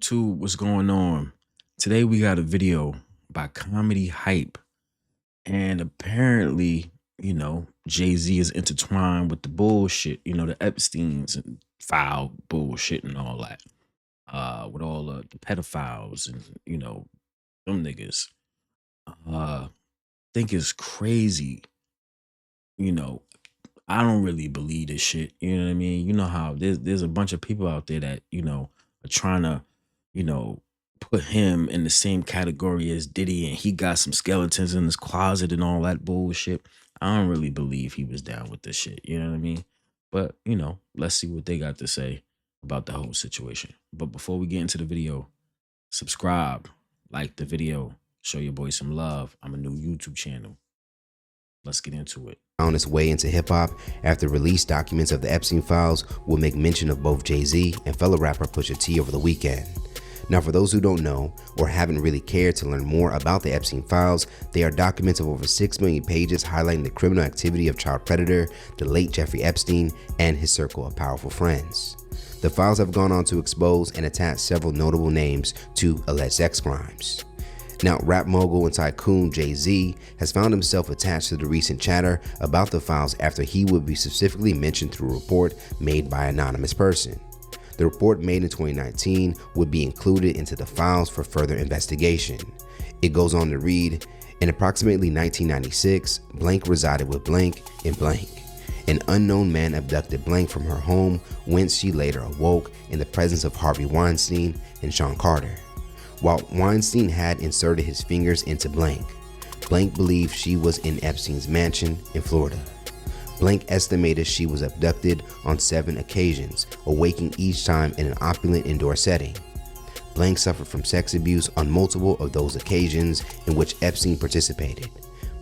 YouTube, what's going on? Today we got a video by Comedy Hype, and apparently, Jay-Z is intertwined with the bullshit, the Epsteins and foul bullshit and all that. With all the pedophiles and them niggas. Think it's crazy, you know. I don't really believe this shit. You know what I mean? You know how there's a bunch of people out there that, are trying to, you know, put him in the same category as Diddy, and he got some skeletons in his closet and all that bullshit. I don't really believe he was down with this shit. You know what I mean? But, let's see what they got to say about the whole situation. But before we get into the video, subscribe, like the video, show your boy some love. I'm a new YouTube channel. Let's get into it. On its way into hip-hop after released documents of the Epstein files will make mention of both Jay-Z and fellow rapper Pusha T over the weekend. Now, for those who don't know or haven't really cared to learn more about the Epstein files, they are documents of over 6 million pages highlighting the criminal activity of child predator, the late Jeffrey Epstein, and his circle of powerful friends. The files have gone on to expose and attach several notable names to alleged sex crimes. Now, rap mogul and tycoon Jay-Z has found himself attached to the recent chatter about the files after he would be specifically mentioned through a report made by an anonymous person. The report, made in 2019, would be included into the files for further investigation. It goes on to read, in approximately 1996, blank resided with blank in blank. An unknown man abducted blank from her home, whence she later awoke in the presence of Harvey Weinstein and Sean Carter. While Weinstein had inserted his fingers into blank, blank believed she was in Epstein's mansion in Florida. Blank estimated she was abducted on 7 occasions, awaking each time in an opulent indoor setting. Blank suffered from sex abuse on multiple of those occasions in which Epstein participated.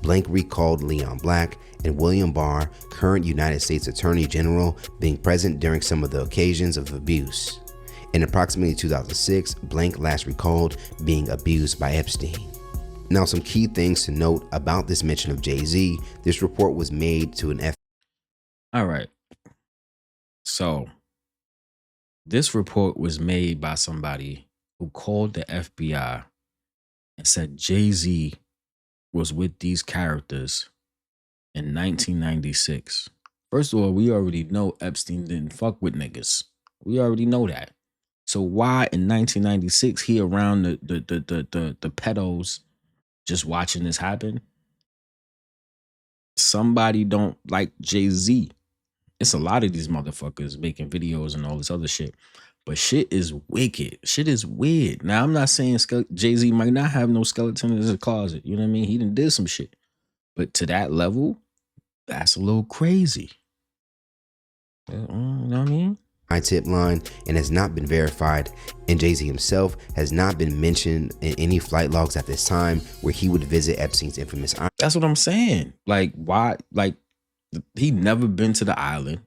Blank recalled Leon Black and William Barr, current United States Attorney General, being present during some of the occasions of abuse. In approximately 2006, blank last recalled being abused by Epstein. Now, some key things to note about this mention of Jay-Z. This report was made to an All right. So, this report was made by somebody who called the FBI and said Jay-Z was with these characters in 1996. First of all, we already know Epstein didn't fuck with niggas. We already know that. So why in 1996 he around the pedos just watching this happen? Somebody don't like Jay-Z. It's a lot of these motherfuckers making videos and all this other shit. But shit is wicked. Shit is weird. Now, I'm not saying Jay-Z might not have no skeleton in his closet. You know what I mean? He done did some shit. But to that level, that's a little crazy. You know what I mean? tip line and has not been verified, and Jay-Z himself has not been mentioned in any flight logs at this time where he would visit Epstein's infamous island. That's what I'm saying. Like, why? Like, he never been to the island.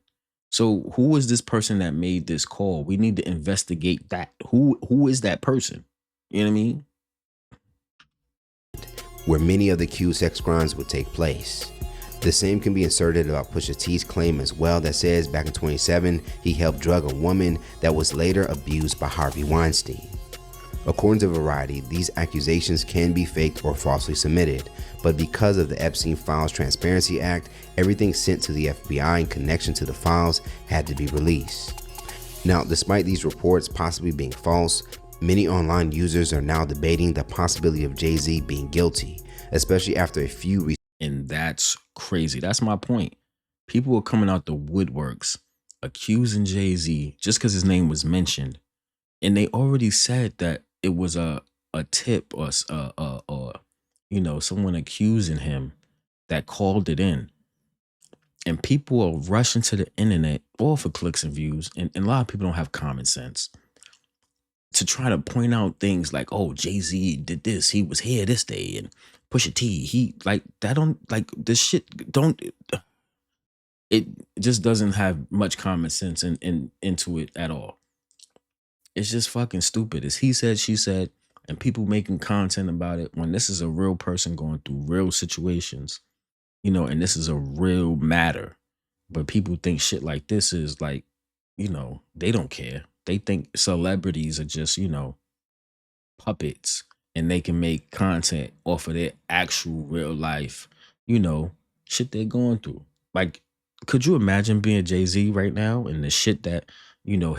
So who is this person that made this call? We need to investigate that. Who is that person? You know what I mean? Where many of the accused sex crimes would take place. The same can be inserted about Pusha T's claim as well, that says back in 2007 he helped drug a woman that was later abused by Harvey Weinstein. According to Variety, these accusations can be faked or falsely submitted, but because of the Epstein Files Transparency Act, everything sent to the FBI in connection to the files had to be released. Now, despite these reports possibly being false, many online users are now debating the possibility of Jay-Z being guilty, especially after a few. And that's crazy. That's my point. People were coming out the woodworks accusing Jay-Z just because his name was mentioned. And they already said that it was a tip or someone accusing him that called it in. And people are rushing to the internet, all for clicks and views. And a lot of people don't have common sense to try to point out things like, oh, Jay-Z did this. He was here this day. And Pusha T, he like that don't like this shit don't it just doesn't have much common sense into it at all. It's just fucking stupid. It's he said, she said, and people making content about it when this is a real person going through real situations, and this is a real matter. But people think shit like this is like, they don't care. They think celebrities are just, puppets and they can make content off of their actual real life, you know, shit they're going through. Like, could you imagine being Jay-Z right now and the shit that,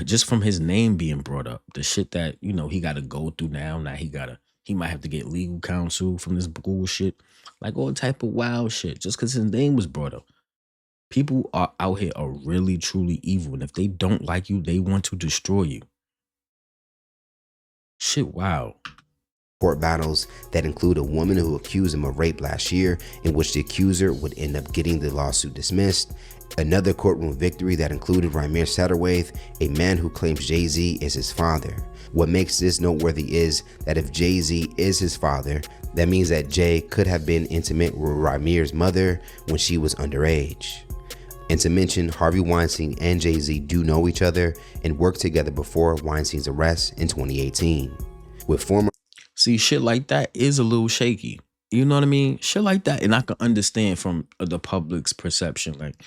just from his name being brought up, the shit that, he gotta go through now. Now he might have to get legal counsel from this bullshit. Like all type of wild shit. Just because his name was brought up. People are out here are really truly evil. And if they don't like you, they want to destroy you. Shit, wow. Court battles that include a woman who accused him of rape last year, in which the accuser would end up getting the lawsuit dismissed. Another courtroom victory that included Ramir Satterthwaite, a man who claims Jay-Z is his father. What makes this noteworthy is that if Jay-Z is his father, that means that Jay could have been intimate with Ramir's mother when she was underage. And to mention, Harvey Weinstein and Jay-Z do know each other and worked together before Weinstein's arrest in 2018. With former See, shit like that is a little shaky. You know what I mean? Shit like that, and I can understand from the public's perception. Like,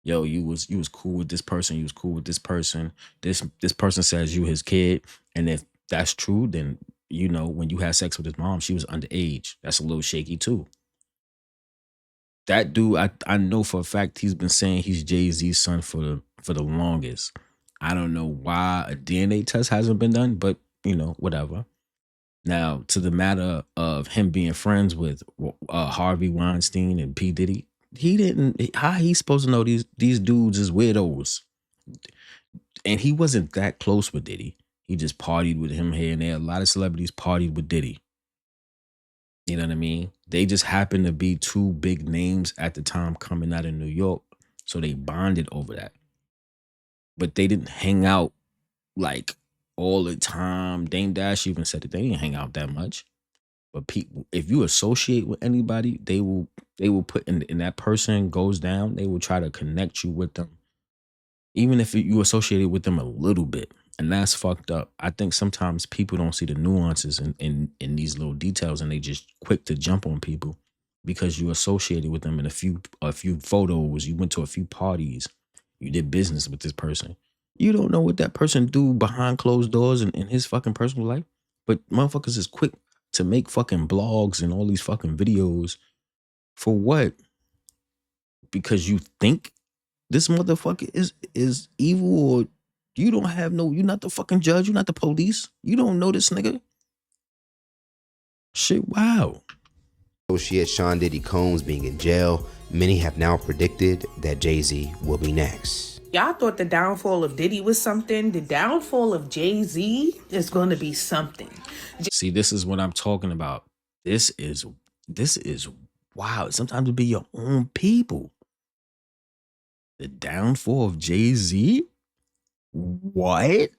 yo, you was cool with this person. You was cool with this person. This person says you his kid, and if that's true, then when you had sex with his mom, she was underage. That's a little shaky too. That dude, I know for a fact he's been saying he's Jay-Z's son for the longest. I don't know why a DNA test hasn't been done, but whatever. Now, to the matter of him being friends with Harvey Weinstein and P. Diddy, he didn't. How he supposed to know these dudes is weirdos? And he wasn't that close with Diddy. He just partied with him here and there. A lot of celebrities partied with Diddy. You know what I mean? They just happened to be two big names at the time coming out of New York, so they bonded over that. But they didn't hang out like all the time. Dame Dash even said that they didn't hang out that much. But people, if you associate with anybody, they will put in that person goes down, they will try to connect you with them, even if you associated with them a little bit. And that's fucked up. I think sometimes people don't see the nuances in these little details, and they just quick to jump on people because you associated with them in a few photos, you went to a few parties, you did business with this person. You don't know what that person do behind closed doors in his fucking personal life. But motherfuckers is quick to make fucking blogs and all these fucking videos for what? Because you think this motherfucker is evil, or you don't have you're not the fucking judge, you're not the police. You don't know this nigga. Shit, wow. associate Sean Diddy Combs being in jail, many have now predicted that Jay-Z will be next. Y'all thought the downfall of Diddy was something. The downfall of Jay-Z is going to be something. See, this is what I'm talking about. This is wow. Sometimes it be your own people. The downfall of Jay-Z? What?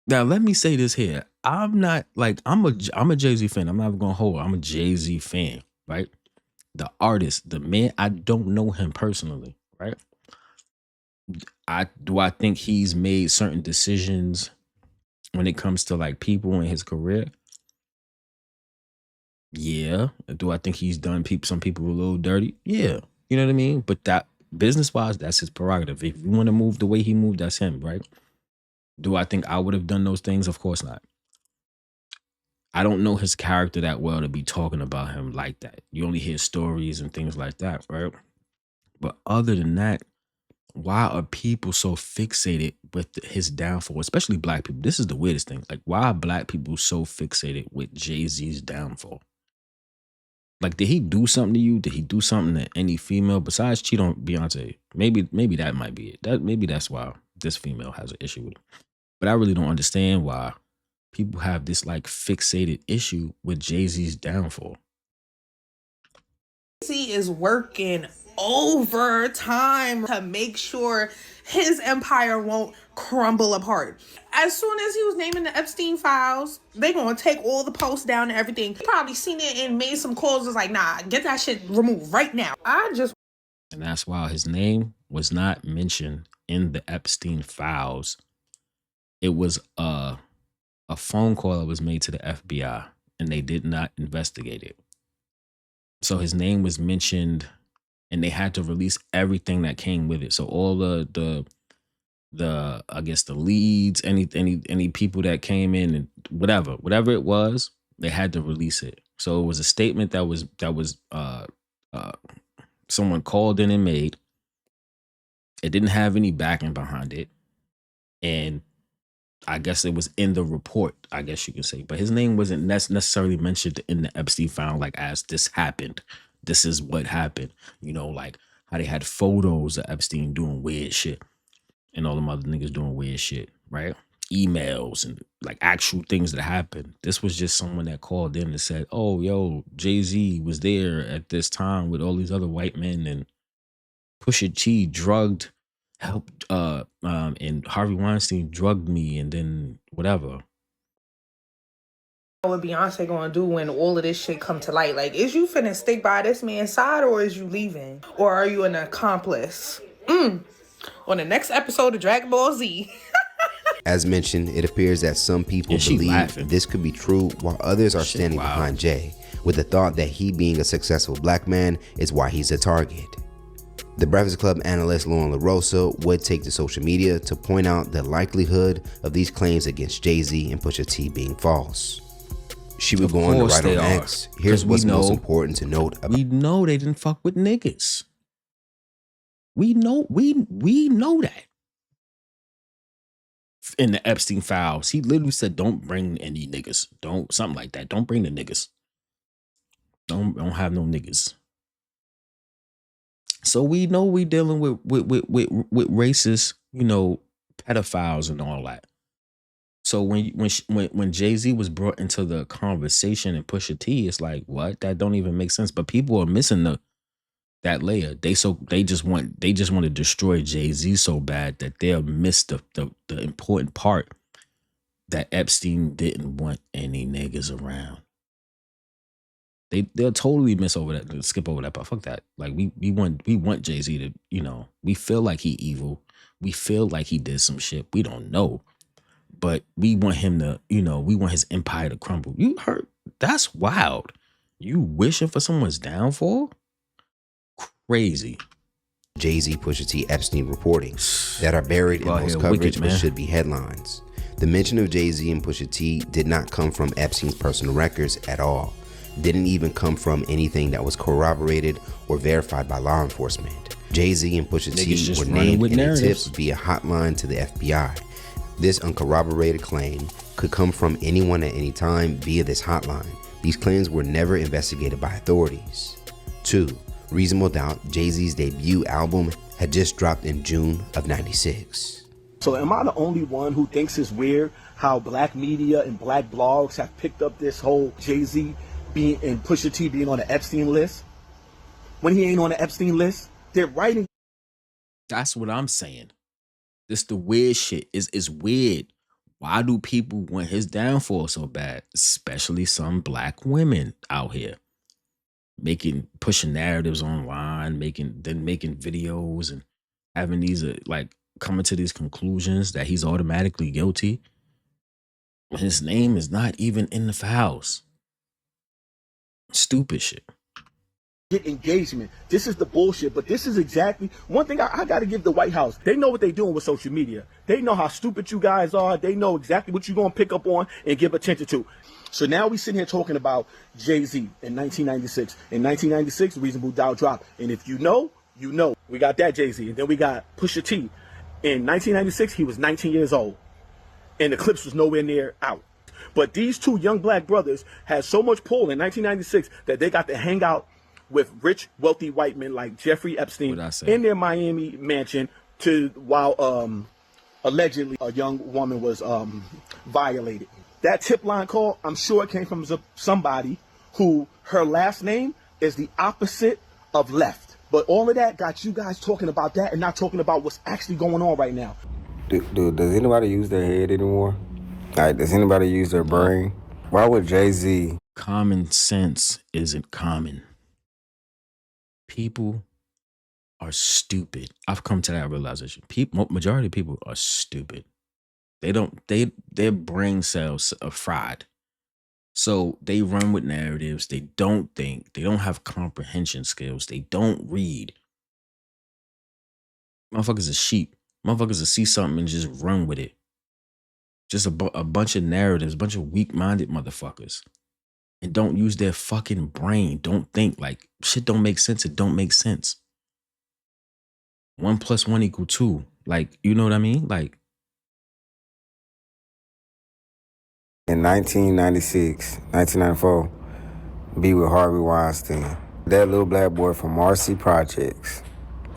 Now let me say this here. I'm not like I'm a Jay-Z fan. I'm not gonna hold. I'm a Jay-Z fan, right? The artist, the man, I don't know him personally, right? I think he's made certain decisions when it comes to like people in his career. Yeah. Do I think he's done some people a little dirty? Yeah. You know what I mean? But that business wise, that's his prerogative. If you want to move the way he moved, that's him, right? Do I think I would have done those things? Of course not. I don't know his character that well to be talking about him like that. You only hear stories and things like that, right? But other than that, why are people so fixated with his downfall, especially black people? This is the weirdest thing. Like, why are black people so fixated with Jay-Z's downfall? Like, did he do something to you? Did he do something to any female besides cheat on Beyonce? Maybe that might be it. Maybe that's why this female has an issue with him. But I really don't understand why people have this like fixated issue with Jay-Z's downfall. Jay-Z is working overtime to make sure his empire won't crumble apart. As soon as he was naming the Epstein files, they gonna take all the posts down and everything. He probably seen it and made some calls. Was like, nah, get that shit removed right now. And that's why his name was not mentioned in the Epstein files. It was a phone call that was made to the FBI, and they did not investigate it. So his name was mentioned, and they had to release everything that came with it. So all the I guess the leads, any people that came in and whatever it was, they had to release it. So it was a statement that was someone called in and made. It didn't have any backing behind it, and I guess it was in the report, I guess you could say, but his name wasn't necessarily mentioned in the Epstein file, like as this happened. This is what happened. Like how they had photos of Epstein doing weird shit and all them other niggas doing weird shit, right? Emails and like actual things that happened. This was just someone that called in and said, "Oh, yo, Jay-Z was there at this time with all these other white men, and Pusha T drugged, helped, and Harvey Weinstein drugged me, and then whatever." What Beyonce gonna do when all of this shit come to light? Like, is you finna stick by this man's side, or is you leaving? Or are you an accomplice? On the next episode of Dragon Ball Z. As mentioned, it appears that some people believe laughing. this could be true, while others are standing behind Jay, with the thought that he being a successful black man is why he's a target. The Breakfast Club analyst Lauren LaRosa would take to social media to point out the likelihood of these claims against Jay-Z and Pusha T being false. She would go on to write on X, here's what's most important to note about. We know they didn't fuck with niggas. We know that. In the Epstein files, he literally said, "Don't bring any niggas. Don't," something like that. "Don't bring the niggas. Don't have no niggas." So we know we dealing with racist, pedophiles and all that. So when Jay-Z was brought into the conversation and Pusha T, it's like, what? That don't even make sense. But people are missing that layer. They just want to destroy Jay-Z so bad that they'll miss the important part, that Epstein didn't want any niggas around. They'll totally miss over that, skip over that, but fuck that. Like we want Jay-Z to, we feel like he evil. We feel like he did some shit. We don't know. But we want him to, we want his empire to crumble. You heard? That's wild. You wishing for someone's downfall? Crazy. Jay-Z, Pusha T, Epstein reporting that are buried in most coverage but should be headlines. The mention of Jay-Z and Pusha T did not come from Epstein's personal records at all. Didn't even come from anything that was corroborated or verified by law enforcement. Jay-Z and Pusha T were named in a tip via hotline to the FBI. This uncorroborated claim could come from anyone at any time via this hotline. These claims were never investigated by authorities. 2. Reasonable Doubt, Jay-Z's debut album, had just dropped in June of '96. So am I the only one who thinks it's weird how black media and black blogs have picked up this whole Jay-Z being and Pusha T being on the Epstein list? When he ain't on the Epstein list, they're writing. That's what I'm saying. This the weird shit. Is weird. Why do people want his downfall so bad? Especially some black women out here pushing narratives online, making videos and having these like coming to these conclusions that he's automatically guilty when his name is not even in the files. Stupid shit. Get engagement. This is the bullshit, but this is exactly one thing I got to give the White House. They know what they're doing with social media. They know how stupid you guys are. They know exactly what you're going to pick up on and give attention to. So now we sitting here talking about Jay-Z in 1996. In 1996, Reasonable Doubt dropped. And if you know, you know. We got that Jay-Z. And then we got Pusha T. In 1996, he was 19 years old. And the clips was nowhere near out. But these two young black brothers had so much pull in 1996 that they got to hang out with rich, wealthy white men like Jeffrey Epstein in their Miami mansion while allegedly a young woman was violated. That tip line call, I'm sure it came from somebody who her last name is the opposite of left. But all of that got you guys talking about that and not talking about what's actually going on right now. Does anybody use their head anymore? Like, does anybody use their brain? Why would Jay-Z? Common sense isn't common. People are stupid. I've come to that realization. Majority of people are stupid. Their brain cells are fried. So they run with narratives. They don't think. They don't have comprehension skills. They don't read. Motherfuckers are sheep. Motherfuckers will see something and just run with it. Just a bunch of narratives, a bunch of weak-minded motherfuckers. And don't use their fucking brain. Don't think. Like, shit don't make sense. It don't make sense. 1 + 1 = 2. Like, you know what I mean? Like, In 1996, 1994, be with Harvey Weinstein. That little black boy from Marcy Projects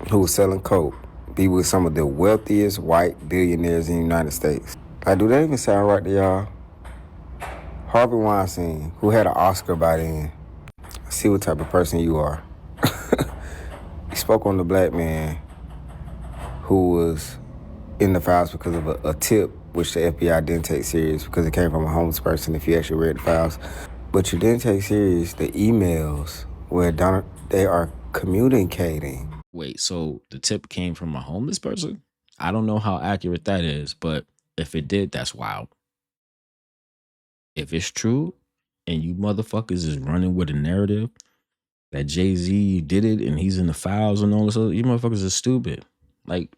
who was selling coke, be with some of the wealthiest white billionaires in the United States. Like, do that even sound right to y'all? Harvey Weinstein, who had an Oscar by then. I see what type of person you are. He spoke on the black man who was in the files because of a tip, which the FBI didn't take serious because it came from a homeless person if you actually read the files. But you didn't take serious the emails where they are communicating. wait, so the tip came from a homeless person? I don't know how accurate that is, but if it did, that's wild. If it's true and you motherfuckers is running with a narrative that Jay-Z did it and he's in the files and all this other, you motherfuckers are stupid. Like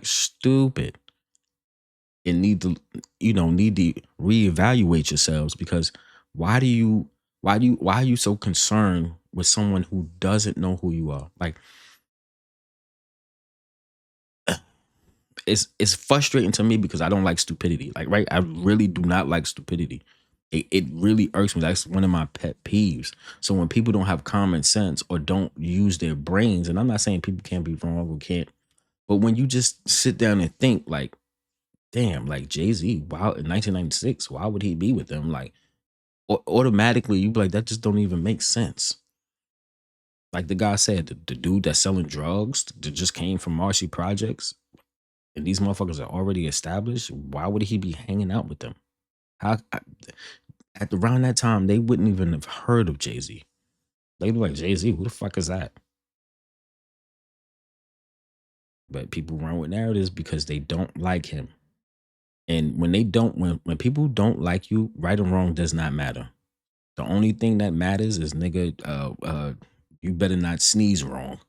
stupid. And need to reevaluate yourselves, because why are you so concerned with someone who doesn't know who you are? Like, it's frustrating to me because I don't like stupidity. Like, right? I really do not like stupidity. It really irks me. That's one of my pet peeves. So when people don't have common sense or don't use their brains, and I'm not saying people can't be wrong or can't, but when you just sit down and think, like, damn, like Jay-Z, wow, in 1996, why would he be with them? Like, automatically you be like, that just don't even make sense. Like the guy said, the dude that's selling drugs that just came from Marcy Projects, and these motherfuckers are already established. Why would he be hanging out with them? At around that time, they wouldn't even have heard of Jay-Z. They'd be like, Jay-Z, who the fuck is that? But people run with narratives because they don't like him. And when people don't like you, right or wrong does not matter. The only thing that matters is, nigga, you better not sneeze wrong.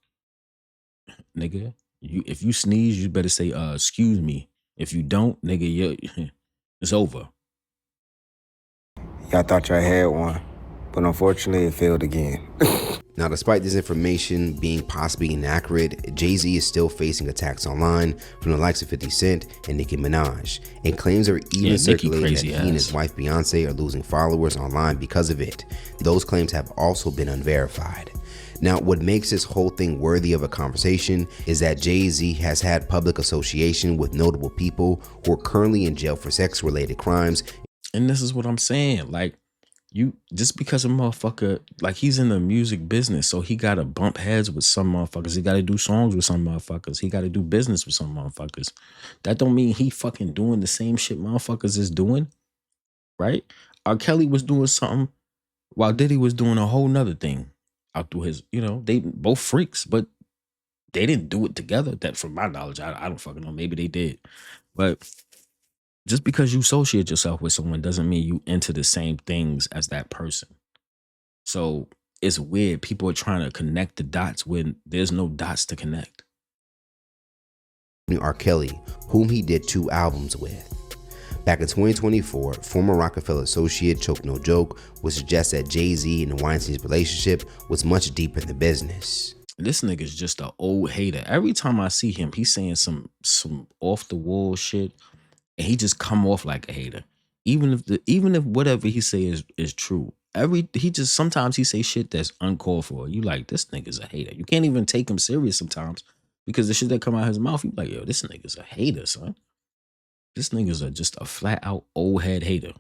Nigga, if you sneeze, you better say, excuse me. If you don't, nigga, it's over. Y'all thought y'all had one, but unfortunately it failed again. Now, despite this information being possibly inaccurate, Jay-Z is still facing attacks online from the likes of 50 Cent and Nicki Minaj, and claims are even circulating that he and his wife Beyonce are losing followers online because of it. Those claims have also been unverified. Now, what makes this whole thing worthy of a conversation is that Jay-Z has had public association with notable people who are currently in jail for sex-related crimes. And this is what I'm saying. Like, you just because a motherfucker, like, he's in the music business, so he gotta bump heads with some motherfuckers. He gotta do songs with some motherfuckers. He gotta do business with some motherfuckers. That don't mean he fucking doing the same shit motherfuckers is doing, right? R. Kelly was doing something while Diddy was doing a whole nother thing out through his, they both freaks, but they didn't do it together. That, from my knowledge, I don't fucking know. Maybe they did, but just because you associate yourself with someone doesn't mean you into the same things as that person. So it's weird. People are trying to connect the dots when there's no dots to connect. R. Kelly, whom he did 2 albums with. Back in 2024, former Rockefeller associate Choke No Joke would suggest that Jay-Z and Weinstein's relationship was much deeper in the business. This nigga's just an old hater. Every time I see him, he's saying some off the wall shit, and he just come off like a hater. Even if whatever he say is true, sometimes he say shit that's uncalled for. You like, this nigga's a hater. You can't even take him serious sometimes because the shit that come out of his mouth, you like, yo, this nigga's a hater, son. This nigga's just a flat out old head hater.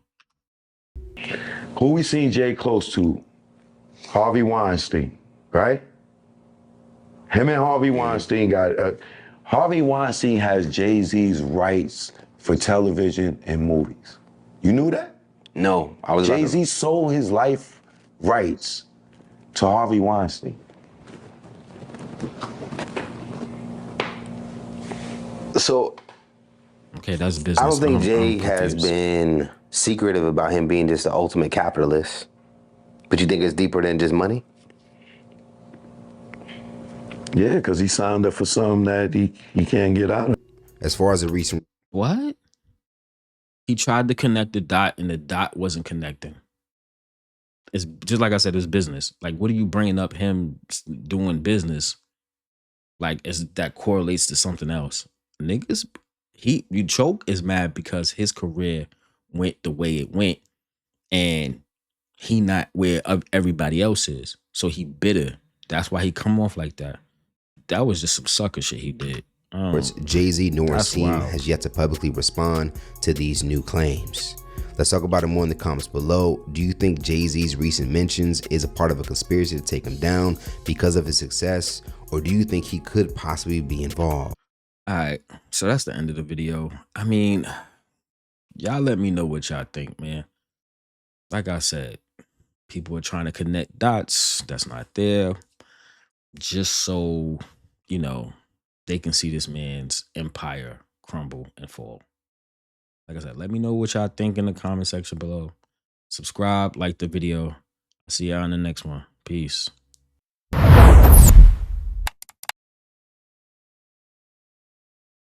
Who we seen Jay close to? Harvey Weinstein, right? Him and Harvey Weinstein Harvey Weinstein has Jay-Z's rights for television and movies. You knew that? No, I was Jay-Z sold his life rights to Harvey Weinstein. So, okay, that's business. I don't think Jay has been secretive about him being just the ultimate capitalist. But you think it's deeper than just money? Yeah, because he signed up for something that he can't get out of. As far as the recent What? He tried to connect the dot and the dot wasn't connecting. It's just like I said, it's business. Like, what are you bringing up him doing business? Like, as that correlates to something else. Niggas, you choke is mad because his career went the way it went and he not where everybody else is. So he bitter. That's why he come off like that. That was just some sucker shit he did. Jay-Z nor his That's team wild. has yet to publicly respond to these new claims. Let's talk about it more in the comments below. Do you think Jay-Z's recent mentions is a part of a conspiracy to take him down because of his success, or do you think he could possibly be involved? All right, so that's the end of the video. I mean, y'all let me know what y'all think, man. Like I said, people are trying to connect dots that's not there just so, you know, they can see this man's empire crumble and fall. Like I said, let me know what y'all think in the comment section below. Subscribe, like the video. See y'all in the next one. Peace.